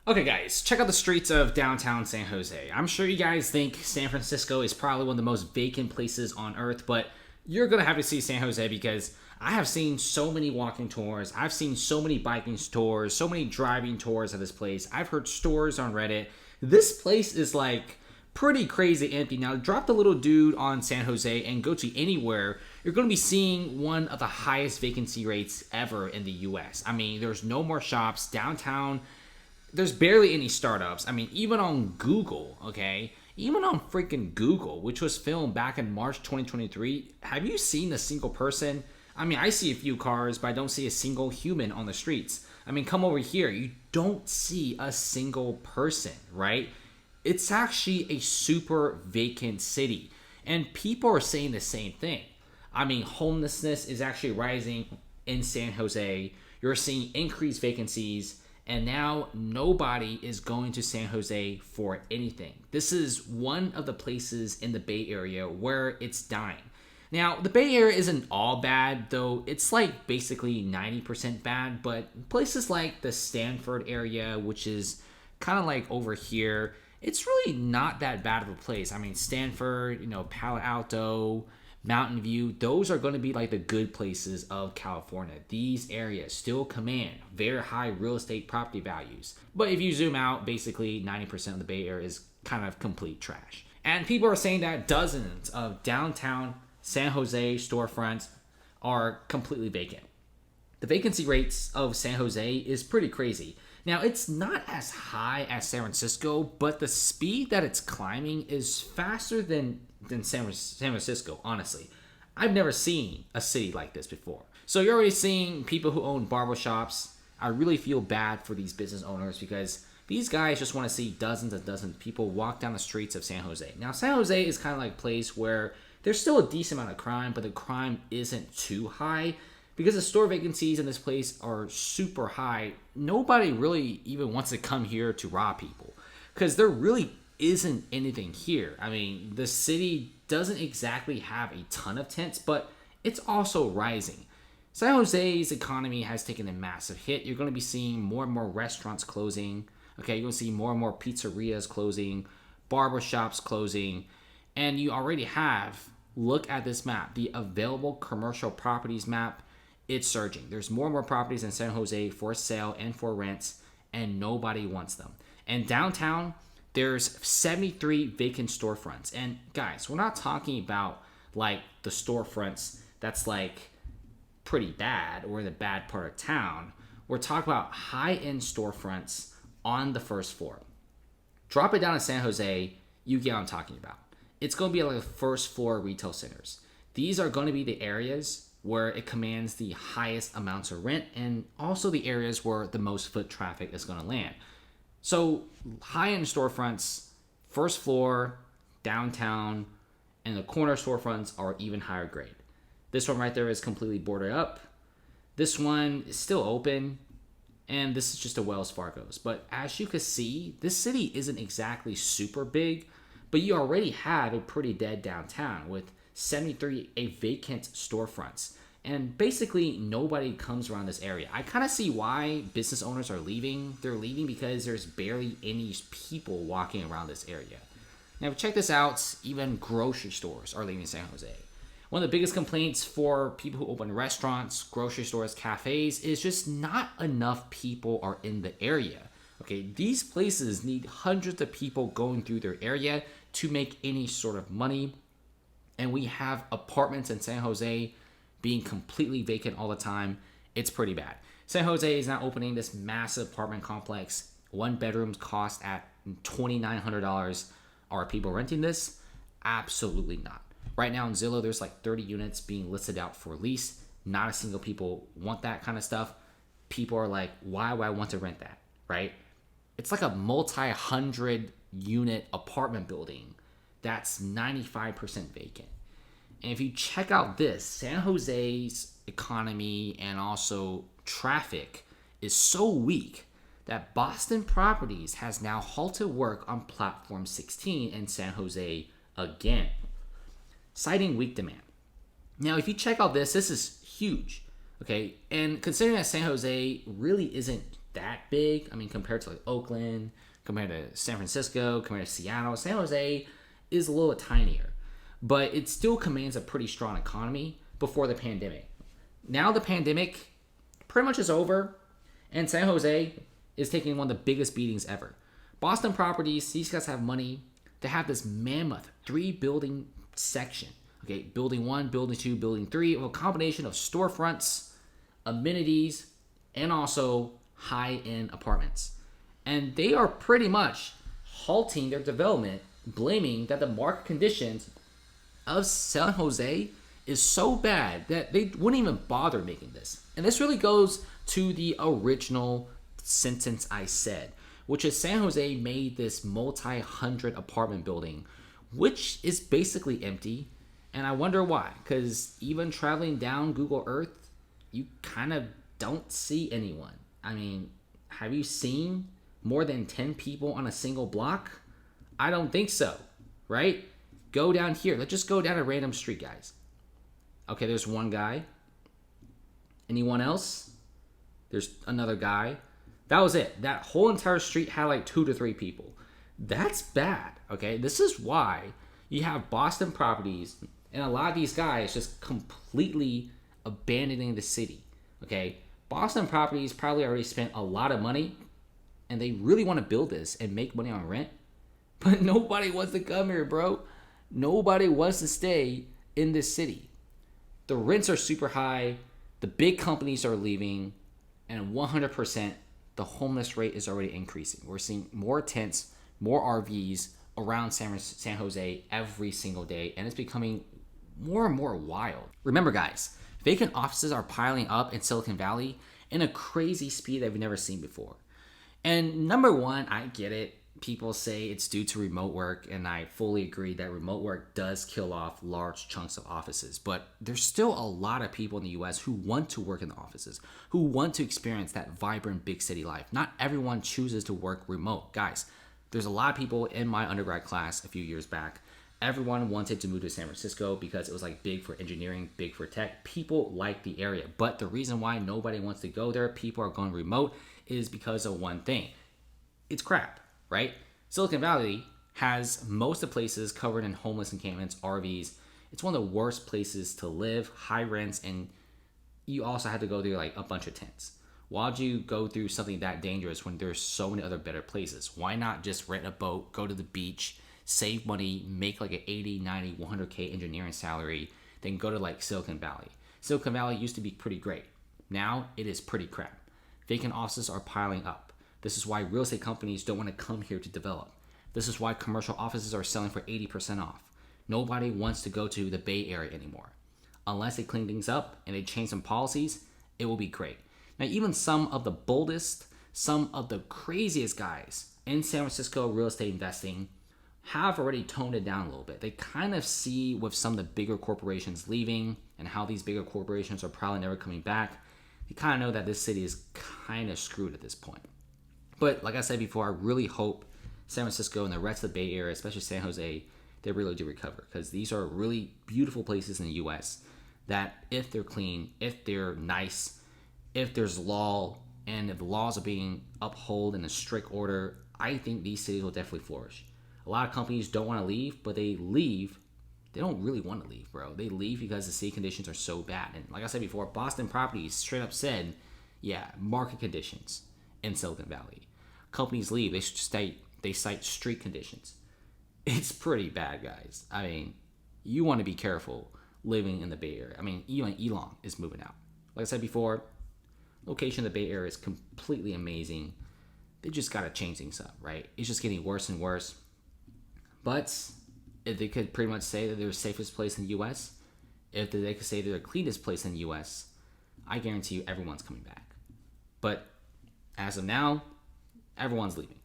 Okay, guys, check out the streets of downtown San Jose. I'm sure you guys think San Francisco is probably one of the most vacant places on earth, but you're gonna have to see San Jose because I have seen so many walking tours, I've seen so many biking tours, so many driving tours of this place. I've heard stories on Reddit. This place is like pretty crazy empty. Now, drop the little dude on San Jose and go to anywhere. You're going to be seeing one of the highest vacancy rates ever in the US. I mean, there's no more shops downtown. There's barely any startups. I mean, even on Google, okay? Even on freaking Google, which was filmed back in March 2023, have you seen a single person? I mean, I see a few cars, but I don't see a single human on the streets. I mean, come over here. You don't see a single person, right? It's actually a super vacant city. And people are saying the same thing. I mean, homelessness is actually rising in San Jose. You're seeing increased vacancies. And now nobody is going to San Jose for anything. This is one of the places in the Bay Area where it's dying. Now, the Bay Area isn't all bad, though it's like basically 90% bad, but places like the Stanford area, which is kind of like over here, it's really not that bad of a place. I mean, Stanford, Palo Alto, Mountain View, those are going to be like the good places of California. These areas still command very high real estate property values. But if you zoom out, basically 90% of the Bay Area is kind of complete trash. And people are saying that dozens of downtown San Jose storefronts are completely vacant. The vacancy rates of San Jose is pretty crazy. Now, it's not as high as San Francisco, but the speed that it's climbing is faster than San Francisco, honestly. I've never seen a city like this before. So you're already seeing people who own barbershops. I really feel bad for these business owners because these guys just want to see dozens and dozens of people walk down the streets of San Jose. Now, San Jose is kind of like a place where there's still a decent amount of crime, but the crime isn't too high. Because the store vacancies in this place are super high, nobody really even wants to come here to rob people. Because there really isn't anything here. I mean, the city doesn't exactly have a ton of tents, but it's also rising. San Jose's economy has taken a massive hit. You're going to be seeing more and more restaurants closing. Okay, you're going to see more and more pizzerias closing, barbershops closing, and you already have, look at this map, the available commercial properties map. It's surging. There's more and more properties in San Jose for sale and for rents, and nobody wants them. And downtown, there's 73 vacant storefronts. And guys, we're not talking about like the storefronts that's like pretty bad or in the bad part of town. We're talking about high-end storefronts on the first floor. Drop it down to San Jose, you get what I'm talking about. It's going to be like the first floor retail centers. These are going to be the areas where it commands the highest amounts of rent and also the areas where the most foot traffic is going to land. So high-end storefronts, first floor, downtown, and the corner storefronts are even higher grade. This one right there is completely boarded up. This one is still open, and this is just a Wells Fargo's. But as you can see, this city isn't exactly super big, but you already have a pretty dead downtown with 73 vacant storefronts. And basically nobody comes around this area. I kind of see why business owners are leaving. They're leaving because there's barely any people walking around this area. Now check this out, even grocery stores are leaving San Jose. One of the biggest complaints for people who open restaurants, grocery stores, cafes is just not enough people are in the area. Okay, these places need hundreds of people going through their area to make any sort of money. And we have apartments in San Jose being completely vacant all the time. It's pretty bad. San Jose is now opening this massive apartment complex. One bedrooms cost at $2,900. Are people renting this? Absolutely not. Right now in Zillow, there's like 30 units being listed out for lease. Not a single people want that kind of stuff. People are like, why would I want to rent that, right? It's like a multi-hundred unit apartment building that's 95% vacant. And if you check out this, San Jose's economy and also traffic is so weak that Boston Properties has now halted work on Platform 16 in San Jose again, citing weak demand. Now, if you check out this is huge, okay? And considering that San Jose really isn't that big. I mean, compared to like Oakland, compared to San Francisco, compared to Seattle, San Jose is a little tinier, but it still commands a pretty strong economy before the pandemic. Now the pandemic pretty much is over, and San Jose is taking one of the biggest beatings ever. Boston Properties, these guys have money to have this mammoth 3-building section. Okay, building 1, building 2, building 3, a combination of storefronts, amenities, and also high-end apartments. And they are pretty much halting their development, blaming that the market conditions of San Jose is so bad that they wouldn't even bother making this. And this really goes to the original sentence I said, which is San Jose made this multi-hundred apartment building, which is basically empty. And I wonder why, because even traveling down Google Earth, you kind of don't see anyone. I mean, have you seen more than 10 people on a single block? I don't think so, right? Go down here. Let's just go down a random street, guys. Okay, there's one guy. Anyone else? There's another guy. That was it. That whole entire street had like 2 to 3 people. That's bad, okay? This is why you have Boston Properties and a lot of these guys just completely abandoning the city, okay? Boston Properties probably already spent a lot of money and they really want to build this and make money on rent, but nobody wants to come here, bro. Nobody wants to stay in this city. The rents are super high, the big companies are leaving, and 100% the homeless rate is already increasing. We're seeing more tents, more RVs around San Jose every single day, and it's becoming more and more wild. Remember, guys, vacant offices are piling up in Silicon Valley in a crazy speed that we've never seen before. And number one, I get it. People say it's due to remote work, and I fully agree that remote work does kill off large chunks of offices. But there's still a lot of people in the US who want to work in the offices, who want to experience that vibrant big city life. Not everyone chooses to work remote. Guys, there's a lot of people in my undergrad class a few years back. Everyone wanted to move to San Francisco because it was like big for engineering, big for tech. People like the area. But the reason why nobody wants to go there, people are going remote, is because of one thing. It's crap. Right? Silicon Valley has most of the places covered in homeless encampments, RVs. It's one of the worst places to live, high rents, and you also have to go through like a bunch of tents. Why'd you go through something that dangerous when there's so many other better places? Why not just rent a boat, go to the beach, save money, make like an 80, 90, 100K engineering salary, then go to like Silicon Valley? Silicon Valley used to be pretty great. Now it is pretty crap. Vacant offices are piling up. This is why real estate companies don't want to come here to develop. This is why commercial offices are selling for 80% off. Nobody wants to go to the Bay Area anymore. Unless they clean things up and they change some policies, it will be great. Now, even some of the boldest, some of the craziest guys in San Francisco real estate investing have already toned it down a little bit. They kind of see with some of the bigger corporations leaving and how these bigger corporations are probably never coming back. They kind of know that this city is kind of screwed at this point. But like I said before, I really hope San Francisco and the rest of the Bay Area, especially San Jose, they really do recover, because these are really beautiful places in the U.S. that if they're clean, if they're nice, if there's law, and if the laws are being upheld in a strict order, I think these cities will definitely flourish. A lot of companies don't want to leave, but they leave. They don't really want to leave, bro. They leave because the city conditions are so bad. And like I said before, Boston Properties straight up said, yeah, market conditions in Silicon Valley. Companies leave, they cite street conditions. It's pretty bad, guys. I mean, you want to be careful living in the Bay Area. I mean, even Elon is moving out. Like I said before, location of the Bay Area is completely amazing. They just got to change things up, right? It's just getting worse and worse. But if they could pretty much say that they're the safest place in the U.S., if they could say they're the cleanest place in the U.S., I guarantee you everyone's coming back. But as of now, everyone's leaving.